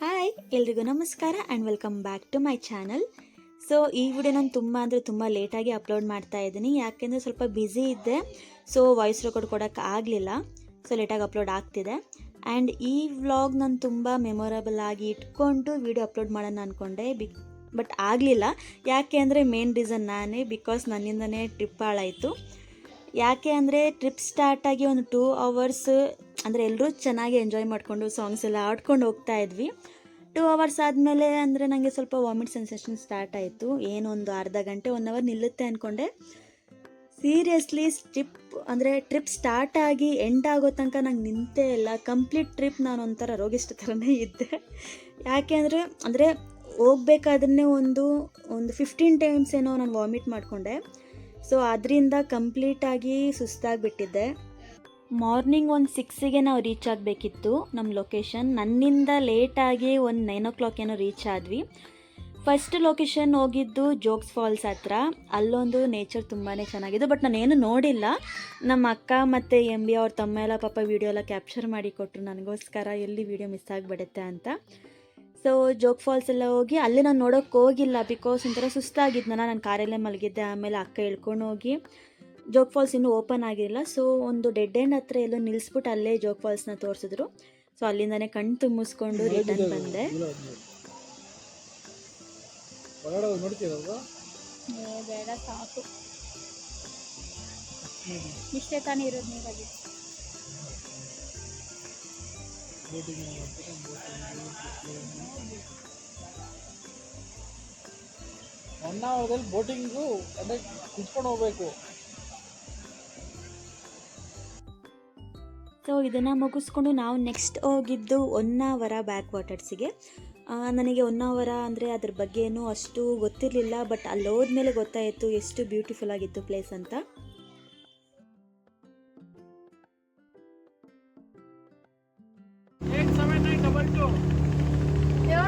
Hi ಎಲ್ರಿಗೂ ನಮಸ್ಕಾರ and welcome back to my channel. So ಈ ವಿಡಿಯೋ ನಾನು ತುಂಬ ಲೇಟಾಗಿ ಅಪ್ಲೋಡ್ ಮಾಡ್ತಾ ಇದ್ದೀನಿ, ಯಾಕೆಂದರೆ ಸ್ವಲ್ಪ ಬ್ಯುಸಿ ಇದ್ದೆ. ಸೊ ವಾಯ್ಸ್ ರೆಕಾರ್ಡ್ ಕೊಡೋಕ್ಕೆ ಆಗಲಿಲ್ಲ, ಸೊ ಲೇಟಾಗಿ ಅಪ್ಲೋಡ್ ಆಗ್ತಿದೆ. ಆ್ಯಂಡ್ ಈ ವ್ಲಾಗ್ ನಾನು ತುಂಬ ಮೆಮೊರಬಲ್ ಆಗಿ ಇಟ್ಕೊಂಡು ವಿಡಿಯೋ ಅಪ್ಲೋಡ್ ಮಾಡೋಣ ಅಂದ್ಕೊಂಡೆ, ಬಟ್ ಆಗಲಿಲ್ಲ. ಯಾಕೆ ಅಂದರೆ ಮೇನ್ ರೀಸನ್ ನಾನೇ, ಬಿಕಾಸ್ ನನ್ನಿಂದನೇ ಟ್ರಿಪ್ ಹಾಳಾಯಿತು. ಯಾಕೆ ಅಂದರೆ ಟ್ರಿಪ್ ಸ್ಟಾರ್ಟಾಗಿ ಒಂದು 2 hours ಅಂದರೆ ಎಲ್ಲರೂ ಚೆನ್ನಾಗಿ ಎಂಜಾಯ್ ಮಾಡಿಕೊಂಡು ಸಾಂಗ್ಸ್ ಎಲ್ಲ ಆಡ್ಕೊಂಡು ಹೋಗ್ತಾ ಇದ್ವಿ. 2 hours ಆದಮೇಲೆ ಅಂದರೆ ನನಗೆ ಸ್ವಲ್ಪ ವಾಮಿಟ್ ಸೆನ್ಸೇಷನ್ ಸ್ಟಾರ್ಟ್ ಆಯಿತು. ಏನೋ ಒಂದು ಅರ್ಧ ಗಂಟೆ 1 hour ನಿಲ್ಲುತ್ತೆ ಅಂದ್ಕೊಂಡೆ. ಸೀರಿಯಸ್ಲಿ ಟ್ರಿಪ್ ಸ್ಟಾರ್ಟ್ ಆಗಿ ಎಂಡ್ ಆಗೋ ತನಕ ನಂಗೆ ನಿಂತೇ ಇಲ್ಲ. ಕಂಪ್ಲೀಟ್ ಟ್ರಿಪ್ ನಾನು ಒಂಥರ ರೋಗಿಷ್ಠ ಥರನೇ ಇದ್ದೆ. ಯಾಕೆ ಅಂದರೆ ಹೋಗ್ಬೇಕಾದ್ರೆ ಒಂದು 15 times ಏನೋ ನಾನು ವಾಮಿಟ್ ಮಾಡಿಕೊಂಡೆ. ಸೊ ಅದರಿಂದ ಕಂಪ್ಲೀಟಾಗಿ ಸುಸ್ತಾಗಿಬಿಟ್ಟಿದ್ದೆ. ಮಾರ್ನಿಂಗ್ ಒಂದು 6ಗೆ ನಾವು ರೀಚ್ ಆಗಬೇಕಿತ್ತು ನಮ್ಮ ಲೊಕೇಶನ್. ನನ್ನಿಂದ ಲೇಟಾಗಿ ಒಂದು 9 o'clock ಏನೋ ರೀಚ್ ಆದ್ವಿ. ಫಸ್ಟ್ ಲೊಕೇಶನ್ ಹೋಗಿದ್ದು ಜೋಗ್ಸ್ ಫಾಲ್ಸ್ ಹತ್ರ. ಅಲ್ಲೊಂದು ನೇಚರ್ ತುಂಬಾ ಚೆನ್ನಾಗಿದ್ದು, ಬಟ್ ನಾನೇನು ನೋಡಿಲ್ಲ. ನಮ್ಮ ಅಕ್ಕ ಮತ್ತು MB ಅವ್ರ ತಮ್ಮ ಎಲ್ಲ ಪಾಪ ವೀಡಿಯೋ ಎಲ್ಲ ಕ್ಯಾಪ್ಚರ್ ಮಾಡಿ ಕೊಟ್ಟರು ನನಗೋಸ್ಕರ, ಎಲ್ಲಿ ವೀಡಿಯೋ ಮಿಸ್ ಆಗಿಬಿಡುತ್ತೆ ಅಂತ. ಸೊ ಜೋಗ್ ಫಾಲ್ಸ್ ಎಲ್ಲ ಹೋಗಿ ಅಲ್ಲಿ ನಾನು ನೋಡೋಕ್ಕೆ ಹೋಗಿಲ್ಲ, ಬಿಕಾಸ್ ಒಂಥರ ಸುಸ್ತಾಗಿದ್ನಲ್ಲ, ನಾನು ಕಾರಲ್ಲೇ ಮಲಗಿದ್ದೆ. ಆಮೇಲೆ ಅಕ್ಕ ಹೇಳ್ಕೊಂಡು ಹೋಗಿ ಜೋಗ್ ಫಾಲ್ಸ್ ಇನ್ನೂ ಓಪನ್ ಆಗಿರಲಿಲ್ಲ. ಸೊ ಒಂದು ಡೆಡ್ ಎಂಡ್ ಹತ್ರ ಎಲ್ಲೋ ನಿಲ್ಲಿಸ್ಬಿಟ್ಟು ಅಲ್ಲೇ ಜೋಗ್ ಫಾಲ್ಸ್ನ ತೋರಿಸಿದ್ರು. ಸೊ ಅಲ್ಲಿಂದನೇ ಕಣ್ಣು ತುಂಬಿಸ್ಕೊಂಡು ರಿಟರ್ನ್ ಬಂದೆ. ಬೇಡ ಸಾಕು, ಇಷ್ಟೇ ತಾನೇ ಇರೋದು ನೀರಲ್ಲಿ. ಹೊನ್ನಾವರದಲ್ಲಿ ಬೋಟಿಂಗು ಅಂದರೆ ಕುತ್ಕೊಂಡು ಹೋಗ್ಬೇಕು. ಸೊ ಇದನ್ನು ಮುಗಿಸ್ಕೊಂಡು ನಾವು ನೆಕ್ಸ್ಟ್ ಹೋಗಿದ್ದು ಹೊನ್ನಾವರ ಬ್ಯಾಕ್ ವಾಟರ್ಸಿಗೆ. ನನಗೆ ಹೊನ್ನಾವರ ಅಂದರೆ ಅದ್ರ ಬಗ್ಗೆ ಏನೂ ಅಷ್ಟು ಗೊತ್ತಿರಲಿಲ್ಲ, ಬಟ್ ಅಲ್ಲಿ ಹೋದ್ಮೇಲೆ ಗೊತ್ತಾಯಿತು ಎಷ್ಟು ಬ್ಯೂಟಿಫುಲ್ ಆಗಿತ್ತು ಪ್ಲೇಸ್ ಅಂತ.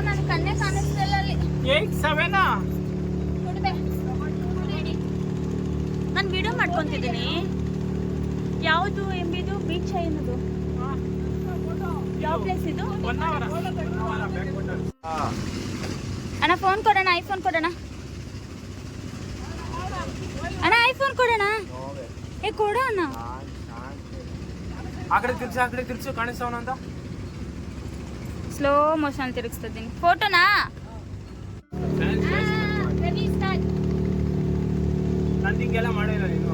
ನನ್ನ ಕಣ್ಣೆ ಕಾಣಿಸ್ತಿಲ್ಲ ಅಲ್ಲಿ. ನಾನು ವಿಡಿಯೋ ಮಾಡ್ಕೊತಿದ್ದೀನಿ. ಯಾವುದು ಎಂಬಿದು ಬೀಚ್ ಏನದು, ಯಾವ ಪ್ಲೇಸ್ ಇದು? ಅಣ್ಣ ಫೋನ್ ಕೊಡೋಣ, ಐಫೋನ್ ಕೊಡೋಣ ಅಣ್ಣ, ಐಫೋನ್ ಕೊಡೋಣ. ಕೊಡೋಣ. ಆ ಕಡೆ ತಿರ್ಸು ಕಾಣಿಸ್ತಾವನ ಅಂತ ಸ್ಲೋ ಮೋಷನ್ ತಿರುಗಿಸ್ತಿದ್ದೀನಿ. ಫೋಟೋನಾ? ನಾನು ಹಿಂಗೆಲ್ಲ ಮಾಡಿಲ್ಲ ನೀನು.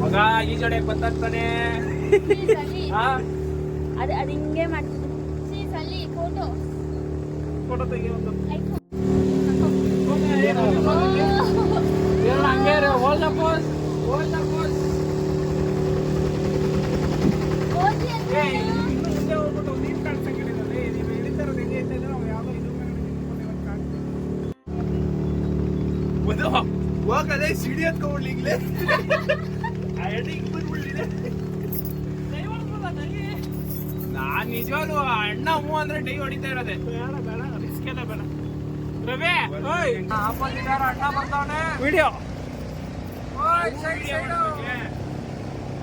ಮಗ ಈ ಜಡೆ ಗೊತ್ತಾಗ್ತಾನೆ. ಅದು ಹಿಂಗೆ ಮಾಡ್ತೀನಿ. ಫೋಟೋ ತೆಗಿ ಒಂದು. ಹೋಗದೆ ಸಿಡಿ ಹತ್ಕೊಂಡ್ಲಿಗ್ಲೇ ನಾನ್ ನಿಜವಾಗ್ಲು ಅಣ್ಣ ಹೂ ಅಂದ್ರೆ ಡೈ ಹೊಡಿತಾ ಇರೋದೆ. ಬೇಡ ರಿಸ್ಕ್ ಎಲ್ಲ ಬೇಡ. ರವಿ ಅಣ್ಣ ಬರ್ತಾವನೆ ವಿಡಿಯೋ.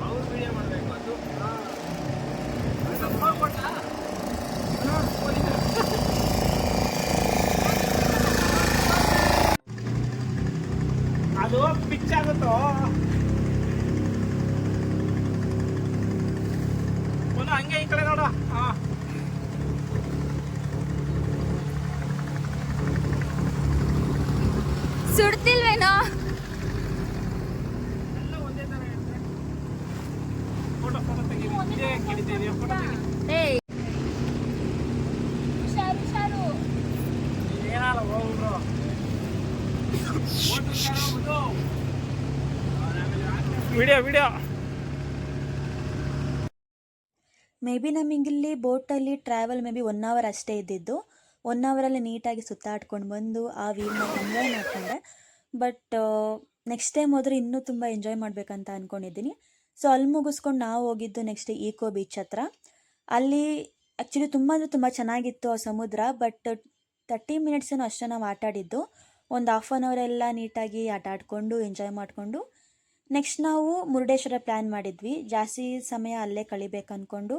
ಅವ್ರು ವಿಡಿಯೋ ಮಾಡ್ಬೇಕು. ಅದು ಪಿಚ್ ಆಗುತ್ತೋ ಹಂಗೆ ಈ ಕಡೆ ನೋಡ. ಸುಡ್ತಿಲ್ವೇನೋ? ಎಲ್ಲ ಒಂದೇ ತರ ಫೋಟೋ ತೆಗಿ. ಫೋಟೋ ತೆಗಿ. ವಿಡಿಯೋ ಮೇ ಬಿ ನಮಗಿಲ್ಲಿ ಬೋಟಲ್ಲಿ ಟ್ರಾವೆಲ್ ಮೇ ಬಿ 1 ಅವರ್ ಅಷ್ಟೇ ಇದ್ದಿದ್ದು. 1 ಅವರಲ್ಲಿ ನೀಟಾಗಿ ಸುತ್ತಾಡ್ಕೊಂಡು ಬಂದು ಆ ವ್ಯೂನ ಎಂಜಾಯ್ ಮಾಡಿಕೊಂಡೆ. ಬಟ್ ನೆಕ್ಸ್ಟ್ ಟೈಮ್ ಹೋದರೆ ಇನ್ನೂ ತುಂಬ ಎಂಜಾಯ್ ಮಾಡಬೇಕಂತ ಅಂದ್ಕೊಂಡಿದ್ದೀನಿ. ಸೊ ಅಲ್ಲಿ ಮುಗಿಸ್ಕೊಂಡು ನಾವು ಹೋಗಿದ್ದು ನೆಕ್ಸ್ಟ್ ಈಕೋ ಬೀಚ್ ಹತ್ರ. ಅಲ್ಲಿ ಆ್ಯಕ್ಚುಲಿ ತುಂಬ ಅಂದರೆ ತುಂಬ ಚೆನ್ನಾಗಿತ್ತು ಆ ಸಮುದ್ರ. ಬಟ್ 30 ಮಿನಿಟ್ಸೇನೋ ಅಷ್ಟೇ ನಾವು ಆಟ ಆಡಿದ್ದು. ಒಂದು ಹಾಫ್ ಆನ್ ಅವರ್ ಎಲ್ಲ ನೀಟಾಗಿ ಆಟ ಆಡಿಕೊಂಡು ಎಂಜಾಯ್ ಮಾಡಿಕೊಂಡು ನೆಕ್ಸ್ಟ್ ನಾವು ಮುರುಡೇಶ್ವರ ಪ್ಲ್ಯಾನ್ ಮಾಡಿದ್ವಿ. ಜಾಸ್ತಿ ಸಮಯ ಅಲ್ಲೇ ಕಳಿಬೇಕು ಅಂದ್ಕೊಂಡು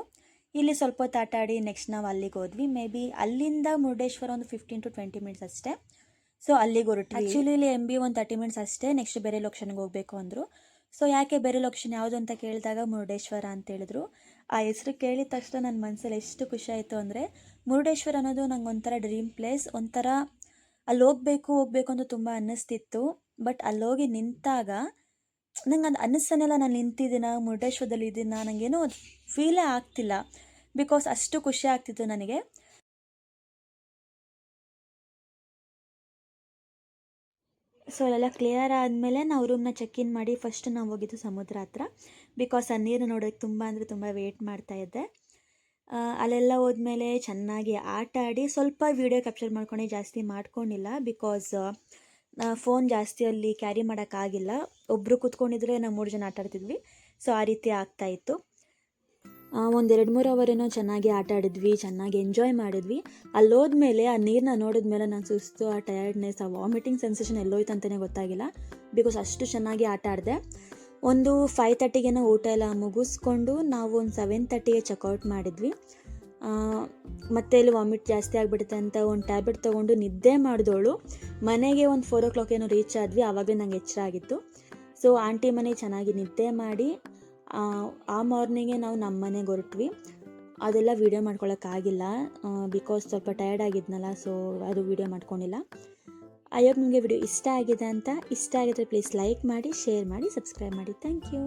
ಇಲ್ಲಿ ಸ್ವಲ್ಪ ಹೊತ್ತು ಆಟ ಆಡಿ ನೆಕ್ಸ್ಟ್ ನಾವು ಅಲ್ಲಿಗೆ ಹೋದ್ವಿ. ಮೇ ಬಿ ಅಲ್ಲಿಂದ ಮುರುಡೇಶ್ವರ ಒಂದು 15 to 20 ಮಿನಿಟ್ಸ್ ಅಷ್ಟೇ. ಸೊ ಅಲ್ಲಿಗೆ ಹೊರಟ್ವಿ. ಆ್ಯಕ್ಚುಲಿ ಇಲ್ಲಿ MB ಒಂದು 30 ಮಿನಿಟ್ಸ್ ಅಷ್ಟೇ. ನೆಕ್ಸ್ಟ್ ಬೇರೆ ಲೊಕೇಶನ್ಗೆ ಹೋಗಬೇಕು ಅಂದರು. ಸೊ ಯಾಕೆ ಬೇರೆ ಲೊಕೇಶನ್ ಯಾವುದು ಅಂತ ಕೇಳಿದಾಗ ಮುರುಡೇಶ್ವರ ಅಂತ ಹೇಳಿದ್ರು. ಆ ಹೆಸರು ಕೇಳಿದ ತಕ್ಷಣ ನನ್ನ ಮನಸ್ಸಲ್ಲಿ ಎಷ್ಟು ಖುಷಿ ಆಯಿತು ಅಂದರೆ, ಮುರುಡೇಶ್ವರ ಅನ್ನೋದು ನಂಗೆ ಒಂಥರ ಡ್ರೀಮ್ ಪ್ಲೇಸ್. ಒಂಥರ ಅಲ್ಲಿ ಹೋಗಬೇಕು ಅಂತ ತುಂಬ ಅನ್ನಿಸ್ತಿತ್ತು. ಬಟ್ ಅಲ್ಲೋಗಿ ನಿಂತಾಗ ನಂಗೆ ಅದು ಅನ್ನಿಸ್ತಾನೆಲ್ಲ, ನಾನು ನಿಂತಿದ್ದೀನ ಮುರುಡೇಶ್ವರದಲ್ಲಿ ಇದ್ದೀನ, ನನಗೇನೋ ಅದು ಫೀಲೇ ಆಗ್ತಿಲ್ಲ. ಬಿಕಾಸ್ ಅಷ್ಟು ಖುಷಿ ಆಗ್ತಿತ್ತು ನನಗೆ. ಸೊ ಅಲ್ಲೆಲ್ಲ ಕ್ಲಿಯರ್ ಆದಮೇಲೆ ನಾವು ರೂಮ್ನ ಚೆಕ್ ಇನ್ ಮಾಡಿ ಫಸ್ಟ್ ನಾವು ಹೋಗಿದ್ದು ಸಮುದ್ರ ಹತ್ರ. ಬಿಕಾಸ್ ಆ ನೀರು ನೋಡೋಕ್ಕೆ ತುಂಬ ಅಂದರೆ ತುಂಬ ವೇಟ್ ಮಾಡ್ತಾಯಿದ್ದೆ. ಅಲ್ಲೆಲ್ಲ ಹೋದ್ಮೇಲೆ ಚೆನ್ನಾಗಿ ಆಟ ಆಡಿ ಸ್ವಲ್ಪ ವೀಡಿಯೋ ಕ್ಯಾಪ್ಚರ್ ಮಾಡ್ಕೊಂಡು ಜಾಸ್ತಿ ಮಾಡ್ಕೊಂಡಿಲ್ಲ. ಬಿಕಾಸ್ ಫೋನ್ ಜಾಸ್ತಿ ಅಲ್ಲಿ ಕ್ಯಾರಿ ಮಾಡೋಕ್ಕಾಗಿಲ್ಲ. ಒಬ್ಬರು ಕೂತ್ಕೊಂಡಿದ್ರೆ ನಾವು 3 ಜನ ಆಟ ಆಡ್ತಿದ್ವಿ. ಸೊ ಆ ರೀತಿ ಆಗ್ತಾಯಿತ್ತು. ಒಂದು 2-3 ಅವರೇನೋ ಚೆನ್ನಾಗಿ ಆಟ ಆಡಿದ್ವಿ, ಚೆನ್ನಾಗಿ ಎಂಜಾಯ್ ಮಾಡಿದ್ವಿ. ಅಲ್ಲೋದ್ಮೇಲೆ ಆ ನೀರನ್ನ ನೋಡಿದ್ಮೇಲೆ ನಾನು ಸುಸ್ತು, ಆ ಟಯರ್ಡ್ನೆಸ್, ಆ ವಾಮಿಟಿಂಗ್ ಸೆನ್ಸೇಷನ್ ಎಲ್ಲೋಯ್ತು ಅಂತಲೇ ಗೊತ್ತಾಗಿಲ್ಲ. ಬಿಕಾಸ್ ಅಷ್ಟು ಚೆನ್ನಾಗಿ ಆಟ ಆಡಿದೆ. ಒಂದು 5:30ಗೆ ಊಟ ಎಲ್ಲ ಮುಗಿಸ್ಕೊಂಡು ನಾವು ಒಂದು 7:30ಗೆ ಚೆಕ್ಔಟ್ ಮಾಡಿದ್ವಿ. ಮತ್ತೆ ಇಲ್ಲಿ ವಾಮಿಟ್ ಜಾಸ್ತಿ ಆಗಿಬಿಡುತ್ತೆ ಅಂತ ಒಂದು ಟ್ಯಾಬ್ಲೆಟ್ ತೊಗೊಂಡು ನಿದ್ದೆ ಮಾಡಿದವಳು ಮನೆಗೆ ಒಂದು 4 o'clock ಏನೋ ರೀಚ್ ಆದ್ವಿ. ಆವಾಗಲೇ ನಂಗೆ ಎಚ್ಚರ ಆಗಿತ್ತು. ಸೊ ಆಂಟಿ ಮನೆ ಚೆನ್ನಾಗಿ ನಿದ್ದೆ ಮಾಡಿ ಆ ಮಾರ್ನಿಂಗೇ ನಾವು ನಮ್ಮ ಮನೆಗೆ ಹೊರಟ್ವಿ. ಅದೆಲ್ಲ ವೀಡಿಯೋ ಮಾಡ್ಕೊಳ್ಳೋಕ್ಕಾಗಿಲ್ಲ ಬಿಕಾಸ್ ಸ್ವಲ್ಪ ಟಯರ್ಡ್ ಆಗಿದ್ನಲ್ಲ. ಸೊ ಅದು ವೀಡಿಯೋ ಮಾಡ್ಕೊಂಡಿಲ್ಲ. ಅಯ್ಯೋ ನಿಮಗೆ ವಿಡಿಯೋ ಇಷ್ಟ ಆಗಿದ್ರೆ ಪ್ಲೀಸ್ ಲೈಕ್ ಮಾಡಿ, ಶೇರ್ ಮಾಡಿ, ಸಬ್ಸ್ಕ್ರೈಬ್ ಮಾಡಿ. Thank you.